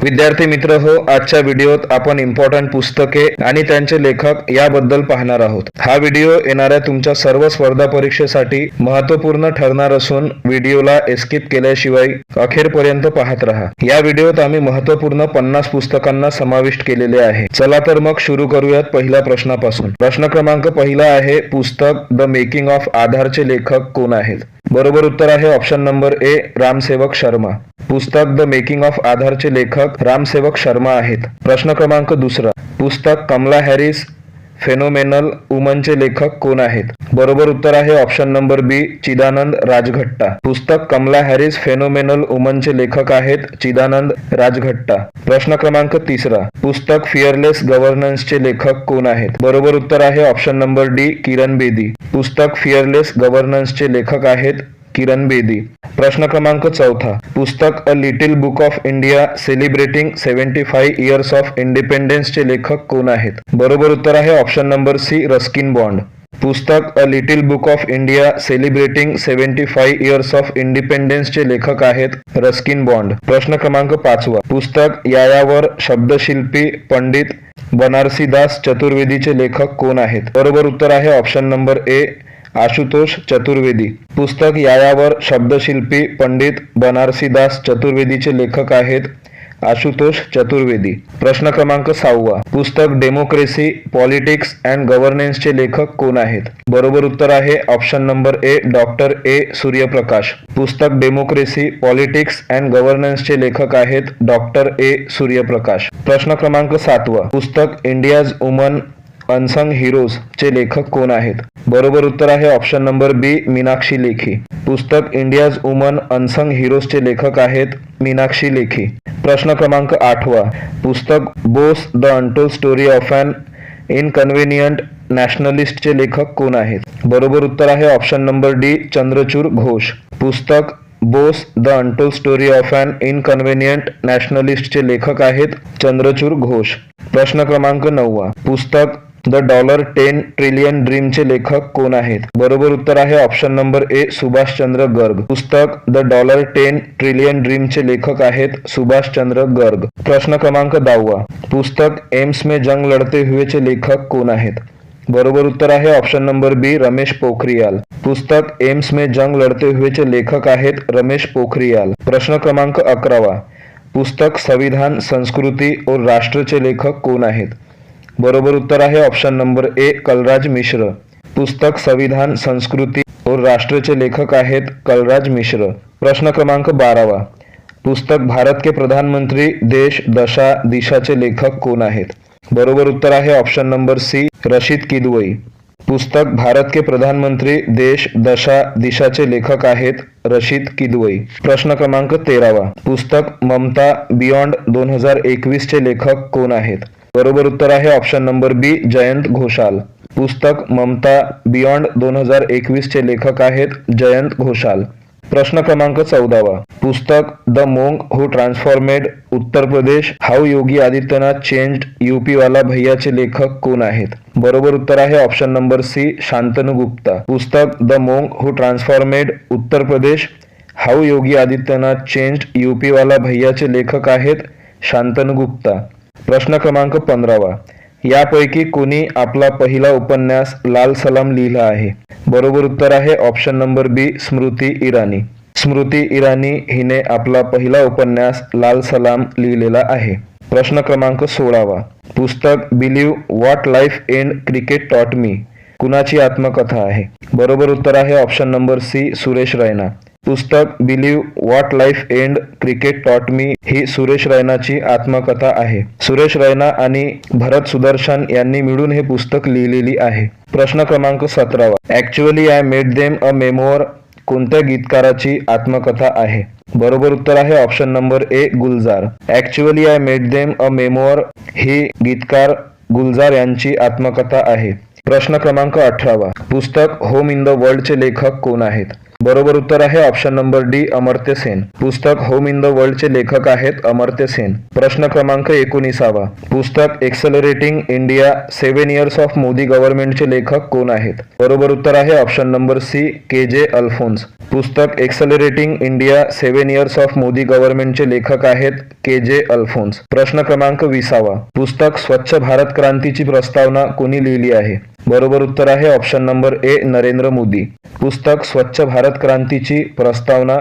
विद्यार्थी मित्र हो, आजच्या व्हिडिओत आपण इम्पॉर्टंट पुस्तके आणि त्यांचे लेखक याबद्दल पाहणार आहोत। हा व्हिडिओ येणाऱ्या तुमच्या सर्व स्पर्धा परीक्षेसाठी महत्त्वपूर्ण ठरणार असून व्हिडिओला स्किप केल्याशिवाय अखेरपर्यंत पाहत रहा। या व्हिडिओत आम्ही महत्त्वपूर्ण 50 पुस्तकांना समाविष्ट केलेले आहे। चला तर मग सुरू करूयात पहिल्या प्रश्नापासून। प्रश्न क्रमांक पहिला आहे, पुस्तक द मेकिंग ऑफ आधारचे लेखक कोण आहेत? बरोबर उत्तर आहे ऑप्शन नंबर ए, रामसेवक शर्मा। पुस्तक द मेकिंग ऑफ आधारचे लेखक रामसेवक शर्मा आहेत। प्रश्न क्रमांक दुसरा, पुस्तक कमला हॅरिस फेनोमेनल वुमनचे लेखक कोण आहेत? बरोबर उत्तर आहे ऑप्शन नंबर बी, चिदानंद राजघट्टा। पुस्तक कमला हॅरिस फेनोमेनल वुमनचे लेखक आहेत चिदानंद राजघट्टा। प्रश्न क्रमांक तिसरा, पुस्तक फिअरलेस गव्हर्नन्सचे लेखक कोण आहेत? बरोबर उत्तर आहे option number D, Kiran Bedi. पुस्तक फिअरलेस गव्हर्नन्सचे लेखक आहेत किरण बेदी। प्रश्न क्रमांक चौथा, पुस्तक a little book of India celebrating 75 years of इंडिपेंडेन्सचे लेखक कोण आहेत? बरोबर उत्तर आहे option number C, Ruskin Bond. पुस्तक a little book of India celebrating 75 years of इंडिपेंडेन्सचे लेखक आहेत रस्किन बॉन्ड। प्रश्न क्रमांक पाचवा, पुस्तक यायावर शब्दशिल्पी पंडित बनारसीदास चतुर्वेदीचे लेखक कोण आहेत? बरोबर उत्तर आहे ऑप्शन नंबर ए, आशुतोष चतुर्वेदी। पुस्तक यायावर शब्दशिल्पी पंडित बनारसीदास चतुर्वेदीचे लेखक आहेत आशुतोष चतुर्वेदी। प्रश्न क्रमांक सहावा, पुस्तक डेमोक्रेसी पॉलिटिक्स अँड गव्हर्नन्सचे लेखक कोण आहेत? बरोबर उत्तर आहे option number A, doctor A सूर्यप्रकाश। पुस्तक डेमोक्रेसी पॉलिटिक्स अँड गव्हर्नन्सचे लेखक आहेत डॉक्टर ए सूर्यप्रकाश। प्रश्न क्रमांक सातवा, पुस्तक इंडियाज वुमन अनसंग हिरोज चे लेखक कोण आहेत? बरोबर उत्तर आहे ऑप्शन नंबर बी, मीनाक्षी लेखी। पुस्तक इंडियाज वुमन अनसंग हिरोजचे लेखक आहेत मीनाक्षी लेखी। प्रश्न क्रमांक आठवा, पुस्तक Bose the untold story of an inconvenient नॅशनलिस्टचे लेखक कोण आहेत? बरोबर उत्तर आहे option number D, Chandrachur Ghosh. पुस्तक Bose the untold story of an inconvenient नॅशनलिस्टचे लेखक आहेत चंद्रचूड घोष। प्रश्न क्रमांक नववा, पुस्तक द $10 ट्रिलियन ड्रीमचे लेखक कोण आहेत? बरोबर उत्तर आहे option number A, Subhash Chandra Garg. पुस्तक द $10 ट्रिलियन ड्रीमचे लेखक आहेत सुभाषचंद्र गर्ग। प्रश्न क्रमांक 10वा, पुस्तक एम्स में जंग लढते हुएचे लेखक कोण आहेत? बरोबर उत्तर आहे ऑप्शन नंबर बी, रमेश पोखरियाल। पुस्तक एम्स में जंग लढते हुएचे लेखक आहेत रमेश पोखरियाल। प्रश्न क्रमांक 11वा, पुस्तक संविधान संस्कृती और राष्ट्रचे लेखक कोण आहेत? बरोबर उत्तर आहे ऑप्शन नंबर ए, कलराज मिश्र। पुस्तक संविधान संस्कृती और राष्ट्रचे लेखक आहेत कलराज मिश्र। प्रश्न क्रमांक 12वा, पुस्तक भारत के प्रधानमंत्री देश दशा दिशाचे लेखक कोण आहेत? बरोबर उत्तर आहे option number C, Rashid Kidwai. पुस्तक भारत के प्रधानमंत्री देश दशा दिशाचे लेखक आहेत रशीद किदवई। प्रश्न क्रमांक 13वा, पुस्तक ममता बियॉन्ड 2021 चे लेखक कोण आहेत? बरोबर उत्तर आहे ऑप्शन नंबर बी, जयंत घोषाल। पुस्तक ममता बियॉन्ड 2021 चे लेखक आहेत जयंत घोषाल। प्रश्न क्रमांक 14वा, पुस्तक the monk who transformed Uttar Pradesh how Yogi Adityanath changed UP वाला भैयाचे लेखक कोण आहेत? बरोबर उत्तर आहे option number C, Shantanu Gupta. पुस्तक the monk who transformed Uttar Pradesh how Yogi Adityanath changed UP वाला भैयाचे लेखक आहेत शांतनु गुप्ता। प्रश्न क्रमांक 15वा, यापैकी कोणी आपला पहिला उपन्यास लाल सलाम लिहिला आहे? बरोबर उत्तर आहे ऑप्शन नंबर बी, स्मृती इराणी। स्मृती इराणी हिने आपला पहिला उपन्यास लाल सलाम लिहिलेला आहे। प्रश्न क्रमांक 16वा, पुस्तक believe what life and cricket taught me कुणाची आत्मकथा आहे? बरोबर उत्तर आहे option number C, Suresh Raina. पुस्तक believe what life and cricket taught me ही सुरेश रैनाची आत्मकथा आहे। सुरेश रैना आणि भरत सुदर्शन यांनी मिळून हे पुस्तक लिहिलेली आहे। प्रश्न क्रमांक 17वा, actually I made them a memoir कोणत्या गीतकाराची आत्मकथा आहे? बरोबर उत्तर आहे option number A, Gulzar. Actually I made them a memoir ही गीतकार गुलजार यांची आत्मकथा आहे। प्रश्न क्रमांक 18वा, पुस्तक होम इन द वर्ल्डचे लेखक कोण आहेत? बरोबर उत्तर आहे option number D Amartya Sen. पुस्तक होम इन द वर्ल्डचे लेखक आहेत अमर्त्य सेन. प्रश्न क्रमांक 19. पुस्तक accelerating India 7 years of Modi गव्हर्नमेंटचे लेखक कोण आहेत? बरोबर उत्तर आहे ऑप्शन नंबर सी के.जे. अल्फोन्स. पुस्तक accelerating India 7 years of Modi गव्हर्नमेंटचे लेखक आहेत के.जे. अल्फोन्स. प्रश्न क्रमांक 20. पुस्तक स्वच्छ भारत क्रांतीची प्रस्तावना कोणी लिहिली आहे? बरोबर उत्तर आहे option number A Narendra Modi. पुस्तक स्वच्छ भारत क्रांतीची प्रस्तावना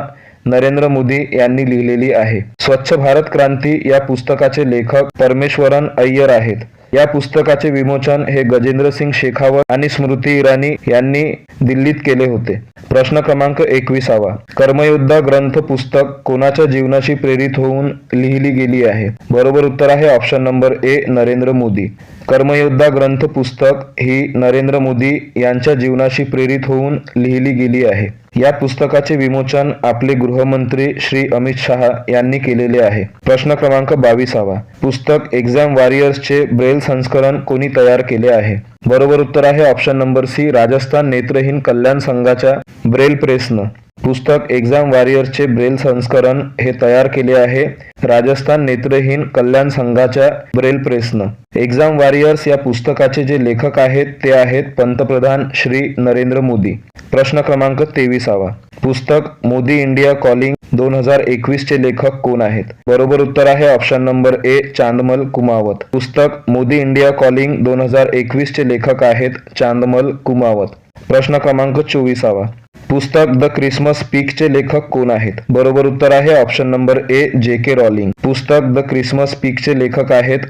नरेंद्र मोदी यांनी लिहिलेली आहे. स्वच्छ भारत क्रांती या पुस्तकाचे लेखक परमेश्वरन अय्यर आहेत. या पुस्तकाचे विमोचन हे गजेंद्र सिंग शेखावत आणि स्मृती इराणी यांनी दिल्लीत केले होते. प्रश्न क्रमांक 21. कर्मयोद्धा ग्रंथ पुस्तक कोणाच्या जीवनाशी प्रेरित होऊन लिहिली गेली आहे? बरोबर उत्तर आहे option number A Narendra Modi. Karmayoddha Granth पुस्तक ही नरेंद्र मोदी यांच्या जीवनाशी प्रेरित होऊन लिहिली गेली आहे. या पुस्तकाचे विमोचन आपले गृहमंत्री श्री अमित शहा यांनी केलेले आहे. प्रश्न क्रमांक 22. पुस्तक एक्झाम वॉरियर्सचे ब्रेल संस्करण कोणी तयार केले आहे? बरोबर उत्तर आहे ऑप्शन नंबर सी राजस्थान नेत्रहीन कल्याण संघाच्या ब्रेल प्रेसनं. पुस्तक एक्झाम वॉरियर्सचे ब्रेल संस्करण हे तयार केले आहे राजस्थान नेत्रहीन कल्याण संघाच्या ब्रेल प्रेसनं. एक्झाम वॉरियर्स या पुस्तकाचे जे लेखक आहेत ते आहेत पंतप्रधान श्री नरेंद्र मोदी. प्रश्न क्रमांक 23. पुस्तक मोदी इंडिया कॉलिंग 2021 चे लेखक कोण आहेत? बरोबर उत्तर आहे ऑप्शन नंबर ए चांदमल कुमावत. पुस्तक मोदी इंडिया कॉलिंग 2021 चे लेखक आहेत चांदमल कुमावत. प्रश्न क्रमांक 24. पुस्तक द क्रिसमस स्पीकचे लेखक कोण आहेत? बरोबर उत्तर आहे option number A J K. Rowling. पुस्तक द क्रिसमस स्पीकचे लेखक आहेत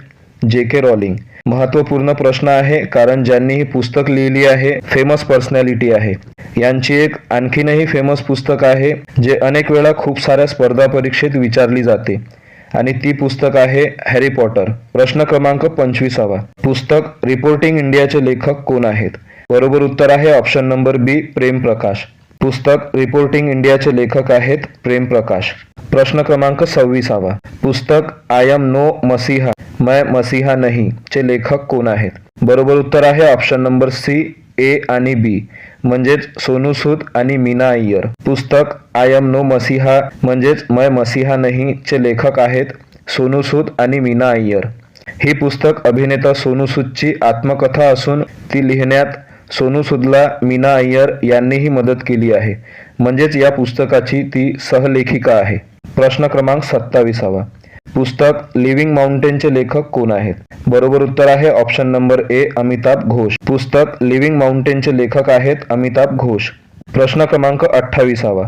जे.के. रॉलिंग. महत्त्वपूर्ण प्रश्न आहे कारण ज्यांनी ही पुस्तक लिहिली आहे फेमस पर्सनॅलिटी आहे. यांची एक आणखीनही फेमस पुस्तक आहे जे अनेक वेळा खूप साऱ्या स्पर्धा परीक्षेत विचारली जाते आणि ती पुस्तक आहे हॅरी पॉटर. प्रश्न क्रमांक 25. पुस्तक रिपोर्टिंग इंडियाचे लेखक कोण आहेत? बरोबर उत्तर आहे ऑप्शन नंबर बी प्रेम प्रकाश. पुस्तक रिपोर्टिंग इंडियाचे लेखक आहेत प्रेम प्रकाश. प्रश्न क्रमांक 26. पुस्तक आय एम नो मसीहा मैं मसीहा नहीं चे लेखक कोण आहेत? बरोबर उत्तर आहे ऑप्शन नंबर सी ए आणि बी म्हणजेच सोनू सूद आणि मीना अय्यर. पुस्तक आय एम नो मसीहा म्हणजेच मैं मसीहा नहीं चे लेखक आहेत सोनू सूद आणि मीना अय्यर. ही पुस्तक अभिनेता सोनू सूदची आत्मकथा असून ती लिहिण्यात सोनू सूदला मीना अय्यर यांनीही मदत केली आहे म्हणजेच या पुस्तकाची ती सहलेखिका आहे. प्रश्न क्रमांक 27. पुस्तक लिव्हिंग माउंटेनचे लेखक कोण आहेत? बरोबर उत्तर आहे ऑप्शन नंबर ए अमिताभ घोष. पुस्तक लिव्हिंग माउंटेनचे लेखक आहेत अमिताभ घोष. प्रश्न क्रमांक 28.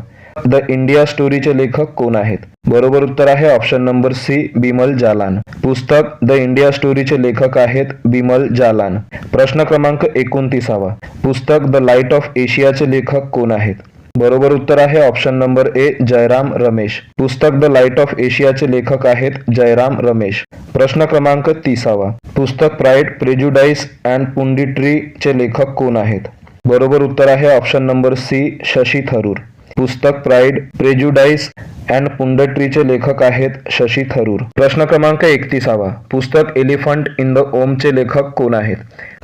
द इंडिया स्टोरीचे लेखक कोण आहेत? बरोबर उत्तर आहे option number C Bimal Jalan. पुस्तक द इंडिया स्टोरीचे लेखक आहेत बिमल जालान. प्रश्न क्रमांक 29. पुस्तक द लाईट ऑफ एशियाचे लेखक कोण आहेत? बरोबर उत्तर आहे ऑप्शन नंबर ए जयराम रमेश. पुस्तक द लाईट ऑफ एशियाचे लेखक आहेत जयराम रमेश. प्रश्न क्रमांक 30. पुस्तक प्राइड प्रेज्युडाइस अँड पुंडिट्री चे लेखक कोण आहेत? बरोबर उत्तर आहे option number C Shashi Tharoor. पुस्तक प्राइड प्रेज्युडाइस अँड पुंडट्रीचे लेखक आहेत शशी थरूर. प्रश्न क्रमांक 31. पुस्तक एलिफंट इन द ओमचे लेखक कोण आहेत?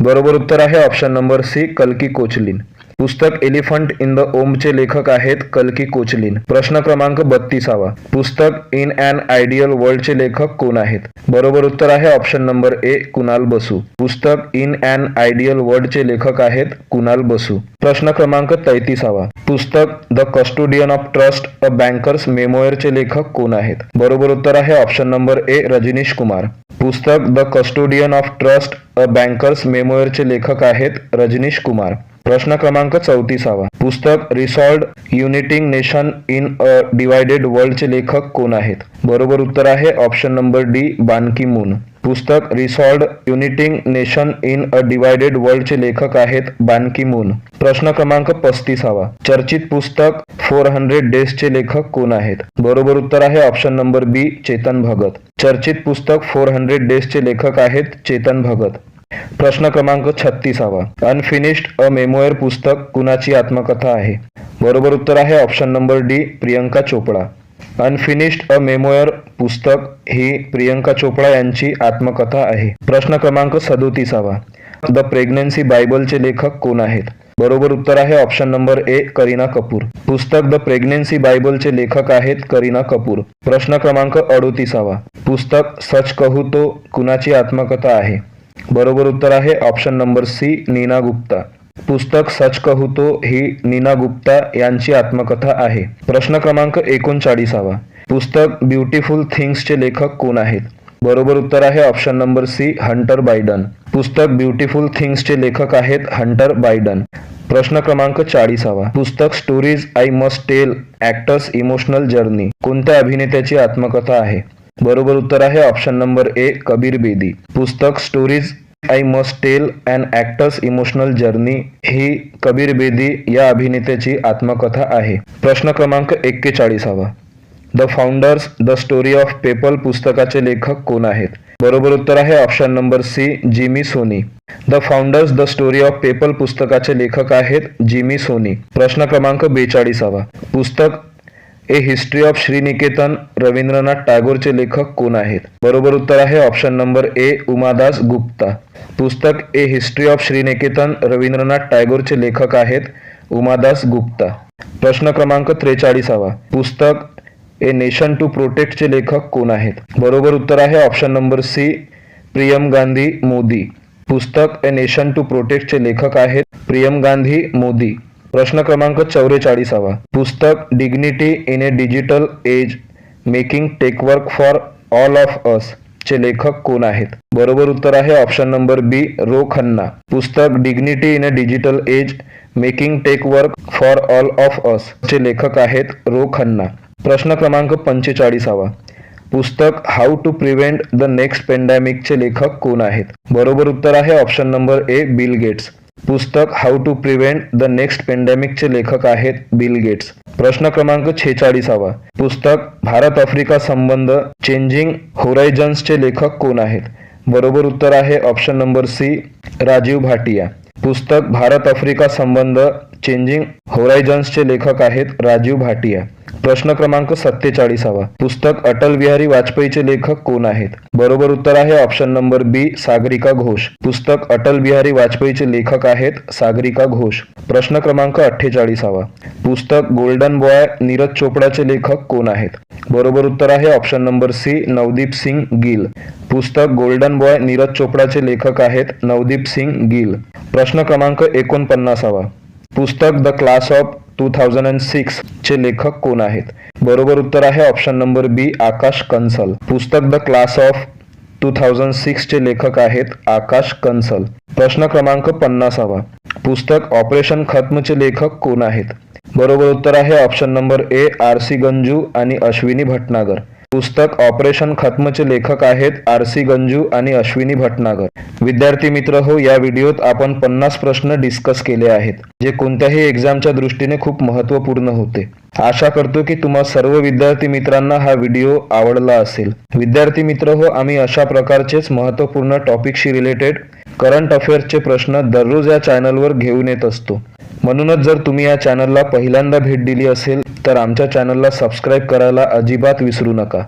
बरोबर उत्तर आहे ऑप्शन नंबर सी कल्की कोचलिन. पुस्तक एलिफंट इन द ओमचे लेखक आहेत कल्की कोचलिन. प्रश्न क्रमांक 32. पुस्तक इन अॅन आयडियल वर्ल्डचे लेखक कोण आहेत? बरोबर उत्तर आहे ऑप्शन नंबर ए कुणाल बसू. पुस्तक इन अॅन आयडियल वर्ल्डचे लेखक आहेत कुणाल बसू. प्रश्न क्रमांक 33. पुस्तक the custodian of trust a banker's मेमोयरचे लेखक कोण आहेत? बरोबर उत्तर आहे option number A Rajnish Kumar. पुस्तक the custodian of trust a banker's मेमोयरचे लेखक आहेत रजनीश कुमार. प्रश्न क्रमांक 34. पुस्तक resolved uniting nation in a divided वर्ल्डचे लेखक कोण आहेत? बरोबर उत्तर आहे ऑप्शन नंबर डी बान की मून. पुस्तक resolved uniting nation in a divided वर्ल्डचे लेखक आहेत बान की मून. प्रश्न क्रमांक 35. चर्चित पुस्तक 400 डेजचे लेखक कोण आहेत? बरोबर उत्तर आहे ऑप्शन नंबर बी चेतन भगत. चर्चित पुस्तक 400 डेजचे लेखक आहेत चेतन भगत. प्रश्न क्रमांक 36. अनफिनिश्ड अ मेमोयर पुस्तक कुणाची आत्मकथा आहे? बरोबर उत्तर आहे option number D Priyanka Chopra. Unfinished a memoir पुस्तक ही प्रियंका चोपडा यांची आत्मकथा आहे. प्रश्न क्रमांक 37. द प्रेग्नन्सी बायबलचे लेखक कोण आहेत? बरोबर उत्तर आहे ऑप्शन नंबर ए करीना कपूर. पुस्तक द प्रेग्नेन्सी बायबलचे लेखक आहेत करीना कपूर. प्रश्न क्रमांक 38. पुस्तक सच कहू तो कुणाची आत्मकथा आहे? बरोबर उत्तर आहे option number C Neena Gupta. पुस्तक सच कहू तो ही नीना गुप्ता यांची आत्मकथा आहे. प्रश्न क्रमांक 39. पुस्तक ब्युटिफुल थिंग्सचे लेखक कोण आहेत? बरोबर उत्तर आहे option number C Hunter Biden. पुस्तक ब्युटिफुल थिंग्सचे लेखक आहेत हंटर बायडन. प्रश्न क्रमांक 40. पुस्तक stories I must tell actor's emotional journey कोणत्या अभिनेत्याची आत्मकथा आहे? बरोबर उत्तर आहे option number A Kabir Bedi. पुस्तक stories I must tell and actor's emotional journey ही कबीर बेदी या अभिनेत्याची आत्मकथा आहे. प्रश्न क्रमांक 41. The founders the story of PayPal पुस्तकाचे लेखक कोण आहेत? बरोबर उत्तर आहे option number C Jimmy Soni. The founders the story of PayPal पुस्तकाचे लेखक आहेत जिमी सोनी. प्रश्न क्रमांक 42. पुस्तक a history of Sriniketan Rabindranath टागोरचे लेखक कोण आहेत? बरोबर उत्तर आहे option number A Umadas Gupta. पुस्तक a history of Sriniketan Rabindranath टागोरचे लेखक आहेत उमादास गुप्ता. प्रश्न क्रमांक 43. पुस्तक ए नेशन टू प्रोटेक्टचे लेखक कोण आहेत? बरोबर उत्तर आहे ऑप्शन नंबर सी प्रियम गांधी मोदी. पुस्तक ए नेशन टू प्रोटेक्टचे लेखक आहेत प्रियम गांधी मोदी. प्रश्न क्रमांक 44. पुस्तक dignity in a digital age making tech work for all of us चे लेखक कोण आहेत? बरोबर उत्तर आहे option number B Ro Khanna. पुस्तक dignity in a digital age making tech work for all of us चे लेखक आहेत रो खन्ना. प्रश्न क्रमांक 45. पुस्तक how to prevent the next पेंडॅमिकचे लेखक कोण आहेत? बरोबर उत्तर आहे option number A Bill Gates. पुस्तक how to prevent the next पेंडॅमिकचे लेखक आहेत बिल गेट्स. प्रश्न क्रमांक 46. पुस्तक भारत आफ्रिका संबंध चेंजिंग होरायझन्सचे लेखक कोण आहेत? बरोबर उत्तर आहे option number C Rajiv Bhatia. पुस्तक भारत आफ्रिका संबंध चेंजिंग होरायझन्सचे लेखक आहेत राजीव भाटिया. प्रश्न क्रमांक 47. पुस्तक अटल बिहारी वाजपेयीचे लेखक कोण आहेत? बरोबर उत्तर आहे ऑप्शन नंबर बी सागरिका घोष. पुस्तक अटल बिहारी वाजपेयीचे लेखक आहेत सागरिका घोष. प्रश्न क्रमांक 48. पुस्तक गोल्डन बॉय नीरज चोपडाचे लेखक कोण आहेत? बरोबर उत्तर आहे option number C Navdeep Singh Gill. पुस्तक गोल्डन बॉय नीरज चोपडाचे लेखक आहेत नवदीप सिंग गिल. प्रश्न क्रमांक 49. पुस्तक द क्लास ऑफ 2006 चे लेखक कोण आहेत? बरोबर उत्तर आहे ऑप्शन नंबर बी आकाश कंसल. पुस्तक द क्लास ऑफ 2006 चे लेखक आहेत आकाश कंसल. प्रश्न क्रमांक 50. पुस्तक ऑपरेशन खत्मचे लेखक कोण आहेत? बरोबर उत्तर आहे ऑप्शन नंबर ए आर.सी. गंजू आणि अश्विनी भटनागर. पुस्तक ऑपरेशन खत्मचे लेखक आहेत आर.सी. गंजू आणि अश्विनी भटनागर. विद्यार्थी मित्र हो, या व्हिडिओत आपण 50 प्रश्न डिस्कस केले आहेत जे कोणत्याही एक्झामच्या दृष्टीने खूप महत्त्वपूर्ण होते. आशा करतो की तुम्हा सर्व विद्यार्थी मित्रांना हा व्हिडिओ आवडला असेल. विद्यार्थी मित्र हो, आम्ही अशा प्रकारचेच महत्त्वपूर्ण टॉपिकशी रिलेटेड करंट अफेअर्सचे प्रश्न दररोज या चॅनलवर घेऊन येत असतो. म्हणूनच जर तुम्ही या चॅनलला पहिल्यांदा भेट दिली असेल तर आमच्या चॅनलला सबस्क्राईब करायला अजिबात विसरू नका.